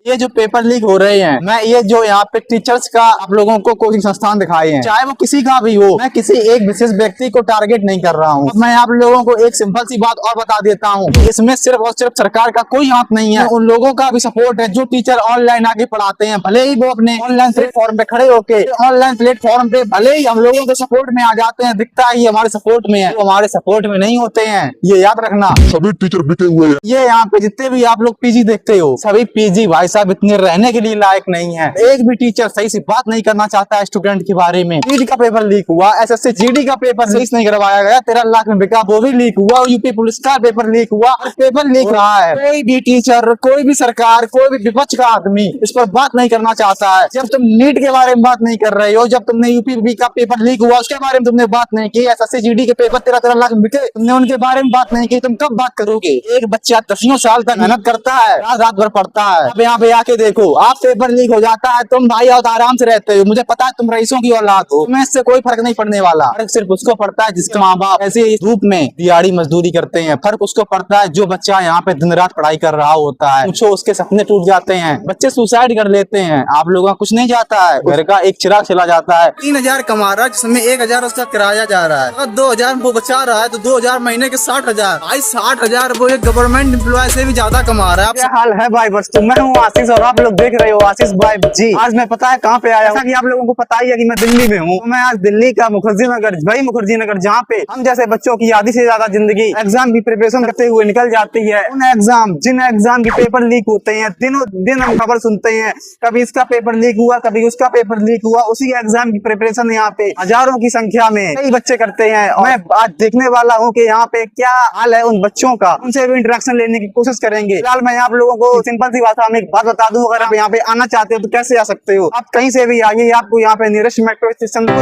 ये जो paper leak हो रहे हैं, मैं ये जो यहाँ पे टीचर्स का आप लोगों को कोचिंग संस्थान दिखाए हैं, चाहे वो किसी का भी हो, मैं किसी एक विशेष व्यक्ति को टारगेट नहीं कर रहा हूँ। मैं आप लोगों को एक सिंपल सी बात और बता देता हूँ, इसमें सिर्फ और सिर्फ सरकार का कोई हाथ नहीं है, उन लोगों का भी सपोर्ट है जो टीचर ऑनलाइन आके पढ़ाते हैं। भले ही वो अपने ऑनलाइन प्लेटफॉर्म पे खड़े होके ऑनलाइन प्लेटफॉर्म पे भले ही हम लोगों के सपोर्ट में आ जाते हैं, दिखता है ये हमारे सपोर्ट में है, वो हमारे सपोर्ट में नहीं होते हैं, ये याद रखना। सभी टीचर बिके हुए हैं। ये यहाँ पे जितने भी आप लोग पीजी देखते हो, सभी पीजी भाई साहब इतने रहने के लिए लायक नहीं है। एक भी टीचर सही से बात नहीं करना चाहता है स्टूडेंट के बारे में। नीट का पेपर लीक हुआ, एसएससी जीडी का पेपर सही से नहीं करवाया गया, 13 लाख में बिका, वो भी लीक हुआ। यूपी पुलिस का पेपर लीक हुआ, पेपर लीक रहा है। कोई भी टीचर, कोई भी सरकार, कोई भी विपक्ष का आदमी इस पर बात नहीं करना चाहता है। जब तुम नीट के बारे में बात नहीं कर रहे हो, जब तुमने यूपी का पेपर लीक हुआ उसके बारे में तुमने बात नहीं की, एसएससी जीडी के पेपर 13 लाख में बिके, तुमने उनके बारे में बात नहीं की, तुम कब बात करोगे? एक बच्चा 10 साल तक मेहनत करता है, रात भर पढ़ता है, अब यहाँ पे आके देखो आप पेपर लीक हो जाता है, तुम भाई और आराम से रहते हो। मुझे पता है तुम रईसों की औलाद हो, तुम्हें इससे कोई फर्क नहीं पड़ने वाला। फर्क सिर्फ उसको पड़ता है जिसका माँ बाप ऐसे ही धूप में दिहाड़ी मजदूरी करते हैं। फर्क उसको पड़ता है जो बच्चा यहाँ पे दिन रात पढ़ाई कर रहा होता है, पूछो उसके सपने टूट जाते हैं, बच्चे सुसाइड कर लेते हैं। आप लोगों का कुछ नहीं जाता है, घर का एक चिराग चला जाता है। 3000 कमा रहा है जिसमें 1000 उसका किराया जा रहा है, अगर 2000 वो बचा रहा है तो 2000 महीने के 60,000। भाई 60,000 वो एक गवर्नमेंट एम्प्लॉय से भी ज्यादा कमा रहा है। क्या हाल है भाई? बस मैं हूँ आशीष और आप लोग देख रहे हो आशीष भाई जी। आज मैं पता है कहाँ पे आया हूँ, कि आप लोगों को पता ही है कि मैं दिल्ली में हूँ। मैं आज दिल्ली का मुखर्जी नगर, भाई मुखर्जी नगर, जहाँ पे हम जैसे बच्चों की आधी से ज्यादा जिंदगी एग्जाम की प्रिपरेशन करते हुए निकल जाती है। उन एग्जाम जिन एग्जाम के पेपर लीक होते हैं, दिनों दिन हम खबर सुनते हैं, कभी इसका पेपर लीक हुआ, कभी उसका पेपर लीक हुआ। उसी एग्जाम की प्रिपरेशन यहाँ पे हजारों की संख्या में कई बच्चे करते हैं। मैं आज देखने वाला हूँ कि यहाँ पे क्या हाल है उन बच्चों का, उनसे भी इंटरेक्शन लेने की कोशिश करेंगे। फिलहाल मैं आप लोगों को सिंपल सी बात एक बात बता दूं, अगर आप यहाँ पे आना चाहते हो तो कैसे आ सकते हो। आप कहीं से भी आइए, आपको यहाँ पे nearest metro station Guru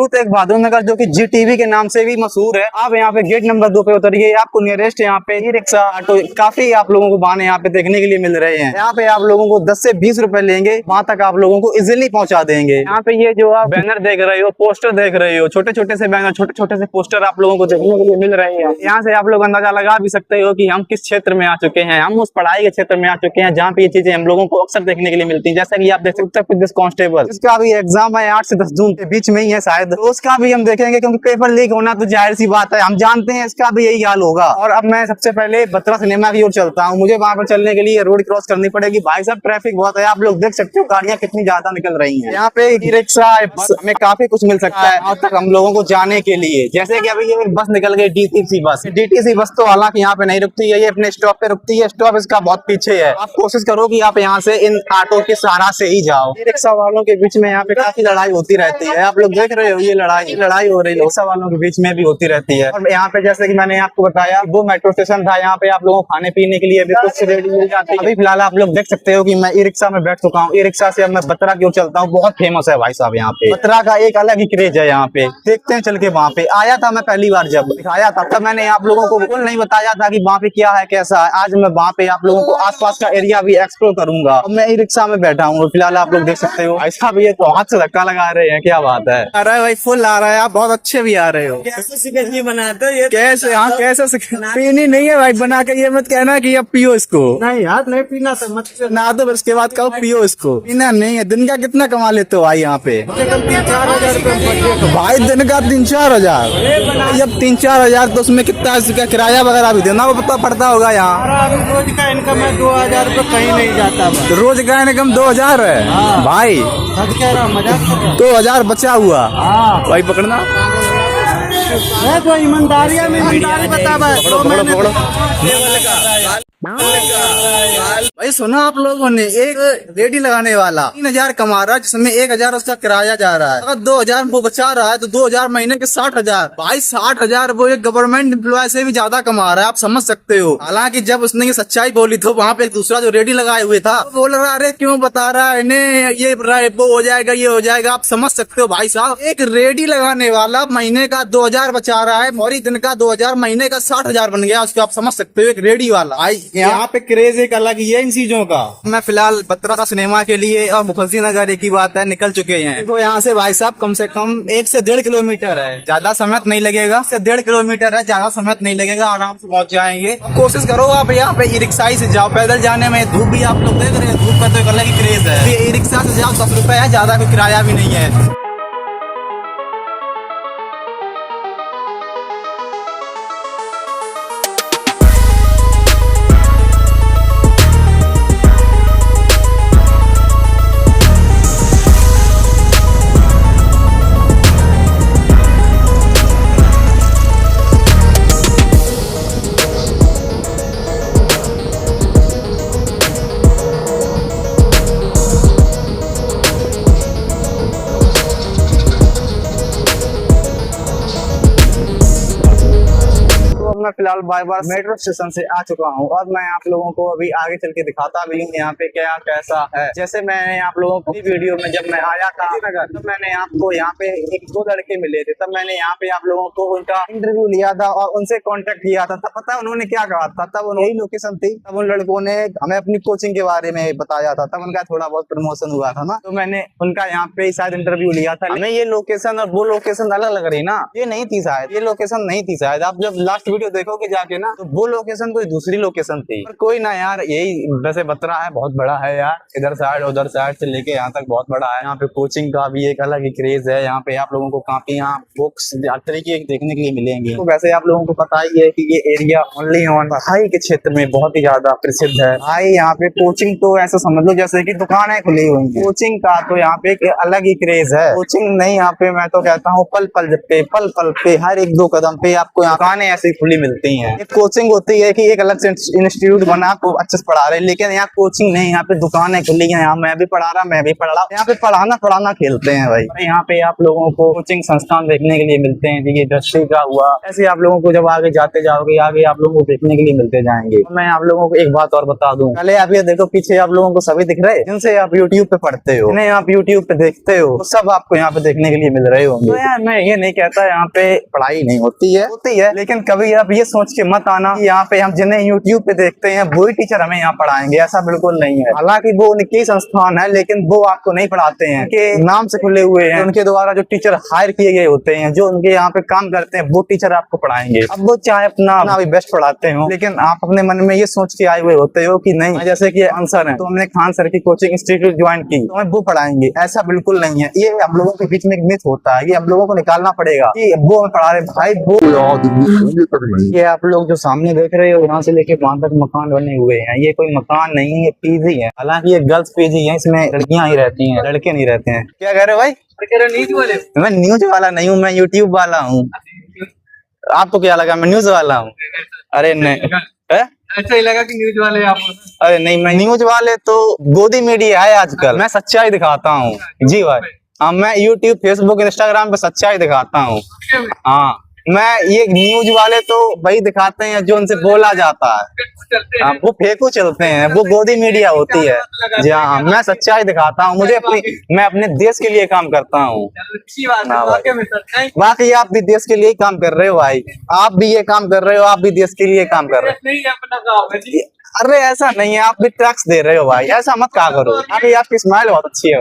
Tegh Bahadur नगर जो कि जीटीवी के नाम से भी मशहूर है। आप यहाँ पे गेट नंबर 2 पे उतरिए, आपको नियरेस्ट यहाँ पे ई रिक्शा, ऑटो काफी आप लोगों को बहाने यहाँ पे देखने के लिए मिल रहे हैं। यहाँ पे आप लोगों को 10 से 20 रुपए लेंगे, वहाँ तक आप लोगों को इजिली पहुँचा देंगे। यहाँ पे ये जो आप बैनर देख रहे हो, पोस्टर देख रहे हो, छोटे छोटे से बैनर, छोटे छोटे से पोस्टर आप लोगों को देखने के लिए मिल रहे हैं। यहाँ से आप लोग अंदाजा लगा भी सकते हो कि हम किस क्षेत्र में आ चुके हैं। हम उस पढ़ाई के क्षेत्र में आ चुके हैं जहाँ पे ये चीजें हम लोगों को अक्सर देखने के लिए मिलती हैं। जैसा कि आप देख सकते हैं पुलिस कांस्टेबल, इसका भी एग्जाम है 8 से 10 जून के बीच में ही है शायद, तो उसका भी हम देखेंगे क्योंकि पेपर लीक होना तो जाहिर सी बात है, हम जानते हैं इसका भी यही हाल होगा। और अब मैं सबसे पहले बत्रा सिनेमा की ओर चलता हूँ। मुझे वहाँ पर चलने के लिए रोड क्रॉस करनी पड़ेगी। भाई साहब ट्रैफिक बहुत है, आप लोग देख सकते हो गाड़ियाँ कितनी ज्यादा निकल रही है। यहाँ पे ई रिक्शा हमें काफी कुछ मिल सकता है और तक हम लोगों को जाने के लिए। जैसे कि अभी ये बस निकल गई डीटीसी बस तो हालांकि यहाँ पे नहीं रुकती है, ये अपने स्टॉप पे रुकती है। स्टॉप इसका बहुत पीछे है। आप कोशिश करो कि आप यहाँ से इन ऑटो के सहारा से ही जाओ। रिक्शा वालों के बीच में यहाँ पे काफी लड़ाई होती रहती है, आप लोग देख रहे हो ये लड़ाई हो रही है, रिक्शा वालों के बीच में भी होती रहती है। और यहाँ पे जैसे कि मैंने आपको बताया वो मेट्रो स्टेशन था, यहाँ पे आप लोगों को खाने पीने के लिए भी कुछ रेडी मिल जाती है। अभी फिलहाल आप लोग देख सकते हो कि मैं ई रिक्शा में बैठ चुका हूँ। ई रिक्शा से अब मैं बत्रा की ओर चलता हूँ। बहुत फेमस है भाई साहब यहाँ पे, बत्रा का एक अलग ही क्रेज है यहाँ पे। देखते हैं चल के, वहाँ पे आया था मैं पहली बार जब दिखाया था, तब मैंने आप लोगों को बिल्कुल नहीं बताया था कि वहाँ पे क्या है कैसा है। आज मैं वहाँ पे आप लोगों को आसपास का एरिया भी एक्सप्लोर करूंगा। मैं ई रिक्शा में बैठा हूँ, फिलहाल आप लोग देख सकते हो। ऐसा भी ये तो हाथ से धक्का लगा रहे हैं, क्या बात है। आ रहा है भाई, फुल आ रहा है, आप बहुत अच्छे भी आ रहे हो। कैसे सिकंजी बनाते हो ये? कैसे? हाँ कैसे पीनी नहीं है भाई, बना के ये मत कहना कि अब पियो इसको। नहीं यार, नहीं पीना तो मत। ना तो उसके बाद कहो पियो इसको। पीना नहीं है। दिन का कितना कमा लेते हो भाई यहाँ पे? 3-4 हजार भाई दिन का 3-4 हजार। जब 3-4 हजार तो उसमें कितना इसका किराया वगैरह भी देना वो पड़ता होगा यहाँ। रोज का इनकम है 2000 रुपये, कहीं नहीं जाता। तो रोज का इनकम 2000 है भाई। सच कह रहा, मजाक 2000 बचा हुआ भाई, पकड़ना है तो ईमानदारी में ईमानदारी बता भाई। सुना आप लोगों ने, एक रेडी लगाने वाला 3000 कमा रहा है जिसमें 1000 उसका किराया जा रहा है, अगर 2000 वो बचा रहा है तो 2000 महीने के 60,000। भाई 60,000 वो एक गवर्नमेंट एम्प्लॉय से भी ज्यादा कमा रहा है, आप समझ सकते हो। हालांकि जब उसने ये सच्चाई बोली तो वहाँ पे एक दूसरा जो रेडी लगाए हुए था वो बोल रहा अरे क्यों बता रहा है इन्हें, ये वो हो जाएगा ये हो जाएगा। आप समझ सकते हो भाई साहब, एक रेडी लगाने वाला महीने का 2000 बचा रहा है और दिन का 2000 महीने का 60,000 बन गया उसको। आप समझ सकते हो एक रेडी वाला। भाई यहाँ पे क्रेज एक अलग ही है इन चीजों का। मैं फिलहाल बत्रा सिनेमा के लिए और मुखर्जी नगर एक ही बात है निकल चुके हैं। तो यहाँ से भाई साहब कम से कम 1 से 1.5 किलोमीटर है, ज्यादा समय नहीं लगेगा। से 1.5 किलोमीटर है, ज्यादा समय नहीं लगेगा, आराम से पहुंच जाएंगे। कोशिश करो आप यहाँ पे ई रिक्शा से जाओ, पैदल जाने में धूप भी आप लोग देख रहे हैं, धूप का तो एक अलग ही क्रेज है। ये ई रिक्शा से जाओ 10 रुपए है, ज्यादा कोई किराया भी नहीं है। मैं फिलहाल बाय बार मेट्रो स्टेशन से आ चुका हूँ और मैं आप लोगों को अभी आगे चल के दिखाता भी हूँ यहाँ पे क्या कैसा है। जैसे मैंने आप लोगों को वीडियो में जब मैं आया था तब मैंने आपको यहाँ पे 1-2 लड़के मिले थे, तब मैंने यहाँ पे आप लोगों को उनका इंटरव्यू लिया था और उनसे कांटेक्ट किया था। तब पता है उन्होंने क्या कहा था? तब यही लोकेशन थी, तब उन लड़कों ने हमें अपनी कोचिंग के बारे में बताया था, तब उनका थोड़ा बहुत प्रमोशन हुआ था ना, तो मैंने उनका यहाँ पे शायद इंटरव्यू लिया था। हमें ये लोकेशन और वो लोकेशन अलग लग रही ना, ये नहीं थी शायद, ये लोकेशन नहीं थी शायद। आप जब लास्ट वीडियो देखोगे जाके ना, तो वो लोकेशन कोई दूसरी लोकेशन थी। पर कोई ना यार, यही वैसे बत्रा है, बहुत बड़ा है यार, इधर साइड उधर साइड से लेके यहाँ तक बहुत बड़ा है। यहाँ पे कोचिंग का भी एक अलग ही क्रेज है। यहाँ पे आप लोगों को कापियां बुक्स तरीके देखने के लिए मिलेंगे। तो वैसे आप लोगों को पता ही है कि ये एरिया ओनली ऑन पढ़ाई के क्षेत्र में बहुत ही ज्यादा प्रसिद्ध है भाई। यहाँ पे कोचिंग तो ऐसा समझ लो जैसे कि दुकानें खुली हुई हैं। कोचिंग का तो यहाँ पे एक अलग ही क्रेज है। कोचिंग नहीं, यहाँ पे मैं तो कहता हूँ पल पल पे हर 1-2 कदम पे आपको यहाँ दुकानें ऐसी खुली मिलती हैं। एक कोचिंग होती है कि एक अलग से इंस्टीट्यूट बना आपको अच्छे से पढ़ा रहे, लेकिन यहाँ कोचिंग नहीं, यहाँ पे दुकानें खुली हैं। यहाँ मैं भी पढ़ा रहा, मैं भी पढ़ रहा, यहाँ पे पढ़ाना खेलते हैं भाई। यहाँ पे आप लोगों को कोचिंग संस्थान देखने के लिए मिलते हैं, ये दृष्टि का हुआ। ऐसे आप लोगों को जब आगे जाते जाओगे आगे आप लोगों को देखने के लिए मिलते जाएंगे। मैं आप लोगों को एक बात और बता दूं, पहले आप ये देखो पीछे आप लोगों को सभी दिख रहे जिनसे आप यूट्यूब पे पढ़ते हो, जिन्हें आप यूट्यूब पे देखते हो, तो सब आपको यहाँ पे देखने के लिए मिल रहे होंगे। तो यार मैं ये नहीं कहता यहाँ पे पढ़ाई नहीं होती है, लेकिन कभी आप ये सोच के मत आना कि यहाँ पे हम जिन्हें यूट्यूब पे देखते हैं वही टीचर हमें यहाँ पढ़ाएंगे, ऐसा बिल्कुल नहीं है। हालांकि वो उनके संस्थान है, लेकिन वो आपको नहीं पढ़ाते हैं, उनके नाम से खुले हुए हैं, उनके द्वारा जो टीचर हायर किए गए होते हैं, जो उनके यहाँ पे काम करते हैं, वो टीचर आपको पढ़ाएंगे। अब वो चाहे अपना भी बेस्ट पढ़ाते हो, लेकिन आप अपने मन में ये सोच के आए हुए होते हो कि नहीं, जैसे कि आंसर है तो हमने खान सर की कोचिंग इंस्टीट्यूट ज्वाइन की तो हमें वो पढ़ाएंगे, ऐसा बिल्कुल नहीं है। ये हम लोगों के बीच में एक मिथ होता है, ये हम लोगों को निकालना पड़ेगा कि वो हमें पढ़ा रहे भाई। वो ये आप लोग जो सामने देख रहे हो यहाँ से लेके वहां तक मकान बने हुए हैं, ये कोई मकान नहीं है, पीजी है। हालांकि ये गर्ल्स पीजी है, इसमें लड़कियां ही रहती हैं, लड़के नहीं रहते हैं। क्या कह रहे हो भाई? मैं न्यूज वाला नहीं हूँ, मैं यूट्यूब वाला हूँ। आपको क्या लगा मैं न्यूज वाला हूँ? अरे नहीं, ऐसा ही लगा कि न्यूज वाले आप। अरे नहीं, मैं न्यूज वाले तो गोदी मीडिया है आजकल, मैं सच्चाई दिखाता हूँ जी भाई। हाँ, मैं यूट्यूब फेसबुक इंस्टाग्राम पे सच्चाई दिखाता हूँ। हाँ, मैं ये न्यूज वाले तो वही दिखाते हैं जो उनसे बोला जाता है, वो फेंकू चलते हैं, वो गोदी मीडिया होती है जी। हाँ, मैं सच्चाई दिखाता हूँ, मैं अपने देश के लिए काम करता हूँ। बाकी आप भी देश के लिए काम कर रहे हो भाई, आप भी ये काम कर रहे हो, आप भी देश के लिए काम कर रहे हो। अरे ऐसा नहीं है, आप भी टैक्स दे रहे हो भाई, ऐसा मत कहा करो। अभी आपकी स्माइल बहुत अच्छी है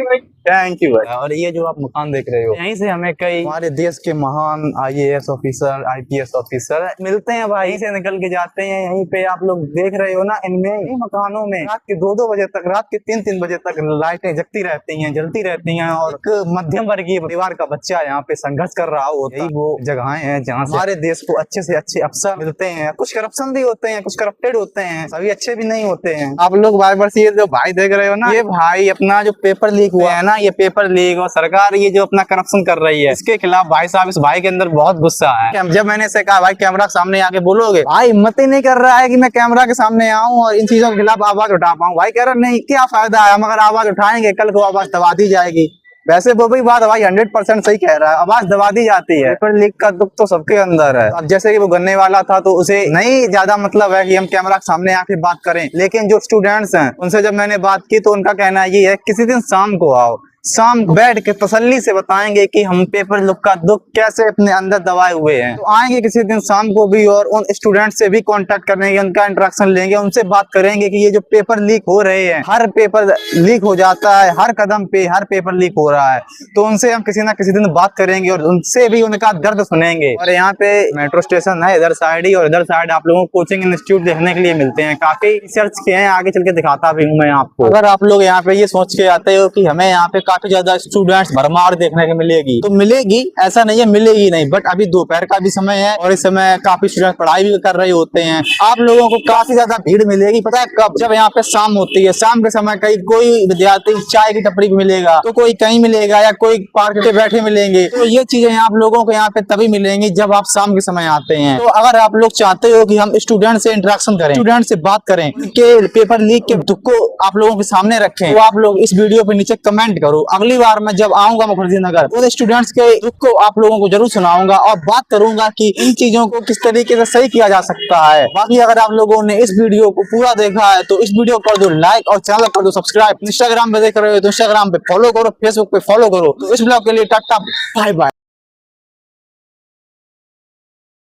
भाई। थैंक यू भाई। और ये जो आप मकान देख रहे हो, यहीं से हमें कई हमारे देश के महान IAS ऑफिसर, IPS ऑफिसर मिलते हैं भाई, यहीं से निकल के जाते हैं। यहीं पे आप लोग देख रहे हो ना, इनमें मकानों में रात के 2-2 बजे तक, रात के 3-3 बजे तक लाइटें जगती रहती हैं, जलती रहती हैं। और एक मध्यम वर्गीय परिवार का बच्चा यहाँ पे संघर्ष कर रहा हो, यही वो जगहें हैं जहाँ हमारे देश को अच्छे से अच्छे अफसर मिलते हैं। कुछ करप्शन भी होते हैं, कुछ करप्टेड होते हैं, सभी अच्छे भी नहीं होते हैं। आप लोग बार बार ये जो भाई देख रहे हो ना, ये भाई अपना जो पेपर लीक हुआ है ना, ये पेपर लीक और सरकार ये जो अपना करप्शन कर रही है, इसके खिलाफ भाई साहब, इस भाई के अंदर बहुत गुस्सा है। जब मैंने इसे कहा भाई कैमरा के सामने आके बोलोगे, भाई हिम्मत ही नहीं कर रहा है कि मैं कैमरा के सामने आऊं और इन चीजों के खिलाफ आवाज उठा पाऊं। भाई कह रहा नहीं, क्या फायदा है, मगर आवाज उठाएंगे कल को आवाज दबा दी जाएगी। वैसे वो भी बात भाई 100% सही कह रहा है, आवाज दबा दी जाती है। पेपर लीक का दुख तो सबके अंदर है। अब जैसे कि वो गन्ने वाला था तो उसे नहीं ज्यादा मतलब है कि हम कैमरा के सामने आके बात करें, लेकिन जो स्टूडेंट्स हैं उनसे जब मैंने बात की तो उनका कहना ये है किसी दिन शाम को आओ, शाम को बैठ के तसल्ली से बताएंगे कि हम पेपर लीक का दुख कैसे अपने अंदर दबाए हुए हैं। तो आएंगे किसी दिन शाम को भी और उन स्टूडेंट से भी कांटेक्ट करेंगे, उनका इंटरेक्शन लेंगे, उनसे बात करेंगे कि ये जो पेपर लीक हो रहे हैं, हर पेपर लीक हो जाता है, हर कदम पे हर पेपर लीक हो रहा है। तो उनसे हम किसी ना किसी दिन बात करेंगे और उनसे भी उनका दर्द सुनेंगे। और यहाँ पे मेट्रो स्टेशन है इधर साइड ही, और इधर साइड आप लोगों को कोचिंग इंस्टीट्यूट देखने के लिए मिलते हैं। काफी रिसर्च किए हैं, आगे चल के दिखाता भी हूँ मैं आपको। अगर आप लोग यहाँ पे ये सोच के आते हो कि हमें यहाँ पे काफी ज्यादा स्टूडेंट्स भरमार देखने को मिलेगी, तो मिलेगी, ऐसा नहीं है मिलेगी नहीं, बट अभी दोपहर का भी समय है और इस समय काफी स्टूडेंट पढ़ाई भी कर रहे होते हैं। आप लोगों को काफी ज्यादा भीड़ मिलेगी, पता है कब? जब यहाँ पे शाम होती है। शाम के समय कहीं कोई विद्यार्थी चाय की टपरी पे मिलेगा, तो कोई कहीं मिलेगा, या कोई पार्क पे बैठे मिलेंगे। तो ये चीजें आप लोगों को यहाँ पे तभी मिलेंगी जब आप शाम के समय आते हैं। तो अगर आप लोग चाहते हो कि हम स्टूडेंट से इंटरेक्शन करें, स्टूडेंट से बात करें, के पेपर लीक के दुख को आप लोगों के सामने रखें, तो आप लोग इस वीडियो पे नीचे कमेंट करो। अगली बार मैं जब आऊंगा मुखर्जी नगर, तो स्टूडेंट्स के दुख को आप लोगों को जरूर सुनाऊंगा और बात करूंगा कि इन चीजों को किस तरीके से सही किया जा सकता है। बाकी अगर आप लोगों ने इस वीडियो को पूरा देखा है तो इस वीडियो को कर दो लाइक और चैनल कर दो सब्सक्राइब। इंस्टाग्राम पे देख रहे हो तो इंस्टाग्राम पे फॉलो करो, फेसबुक पे फॉलो करो। तो इस ब्लॉग के लिए टाटा बाय बाय।